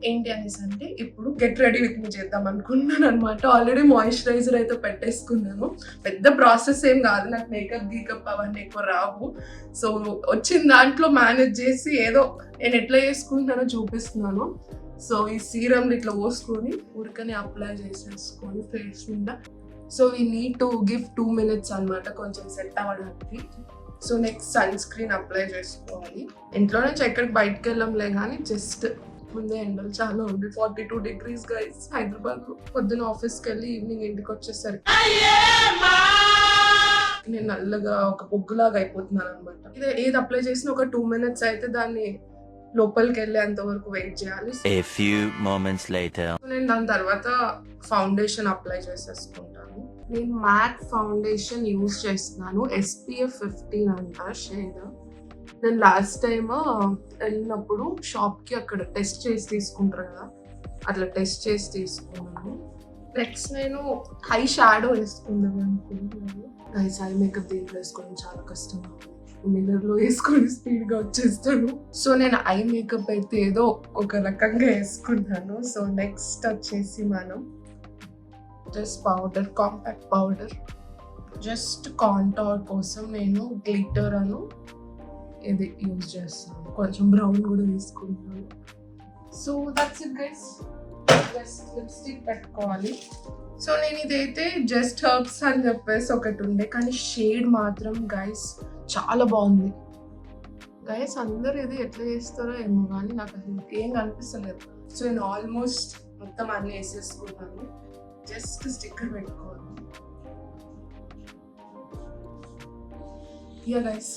ఏంటి అనేసి అంటే ఇప్పుడు గెట్ రెడీ విత్ మీ చేద్దాం అనుకున్నాను అనమాట. ఆల్రెడీ మాయిశ్చరైజర్ అయితే పెట్టేసుకున్నాను. పెద్ద ప్రాసెస్ ఏం కాదు, నాకు మేకప్ గీకప్ అవన్నీ ఎక్కువ రావు. సో వచ్చిన దాంట్లో మేనేజ్ చేసి ఏదో నేను ఎట్లా చేసుకుంటానో చూపిస్తున్నాను. సో ఈ సీరమ్ ఇట్లా పోసుకొని ఊరికనే అప్లై చేసేసుకొని ఫేస్ మీద. So we need to give 2 minutes అనమాట కొంచెం సెట్ అవ్వడానికి. So next sunscreen apply చేసుకోవాలి. ఇంట్లో నుంచి ఎక్కడికి బయటకు వెళ్ళంలే కానీ జస్ట్ ముందే ఎండలు చాలా ఉంది. 42 degrees గైస్ హైదరాబాద్ లో. పొద్దున ఆఫీస్కి వెళ్ళి ఈవినింగ్ ఇంటికి వచ్చేసరికి నేను నల్లగా ఒక బొగ్గులాగా అయిపోతున్నాను అనమాట. ఏది అప్లై చేసినా ఒక 2 minutes అయితే దాన్ని లోపలికి వెళ్ళేంత వరకు వెయిట్ చేయాలి. నేను దాని తర్వాత ఫౌండేషన్ అప్లై చేసేసుకుంటాను. నేను మ్యాట్ ఫౌండేషన్ యూజ్ చేస్తున్నాను. SPF 15 అంట షేడ్. నేను లాస్ట్ టైమ్ వెళ్ళినప్పుడు షాప్కి అక్కడ టెస్ట్ చేసి తీసుకుంటారు కదా, అట్లా టెస్ట్ చేసి తీసుకున్నాను. నెక్స్ట్ నేను హై షాడో వేసుకుందాం అనుకుంటున్నాను. గైస్ ఐ మేకప్ దీంట్లో వేసుకోవడం చాలా కష్టం. మిర్రర్లో వేసుకొని స్పీడ్గా వచ్చేస్తాను. సో నేను ఐ మేకప్ అయితే ఏదో ఒక రకంగా వేసుకున్నాను. సో నెక్స్ట్ వచ్చేసి మనం just powder, compact powder. Just contour కోసం నేను గ్లిటర్ అను ఇది యూజ్ చేస్తాను. కొంచెం బ్రౌన్ కూడా తీసుకుంటాను. So that's it guys. Just lipstick పెట్టుకోవాలి. సో నేను ఇదైతే జస్ట్ హర్బ్స్ అని చెప్పేసి ఒకటి ఉండే, కానీ షేడ్ మాత్రం గైస్ చాలా బాగుంది. గైస్ అందరు ఇది ఎట్లా చేస్తారో ఏమో కానీ నాకు అసలు ఏం కనిపిస్తలేదు. సో నేను ఆల్మోస్ట్ మొత్తం అన్నీ వేసేసుకున్నాను. జస్ట్ స్టిక్కర్ పెట్టుకోవాలి. Yeah guys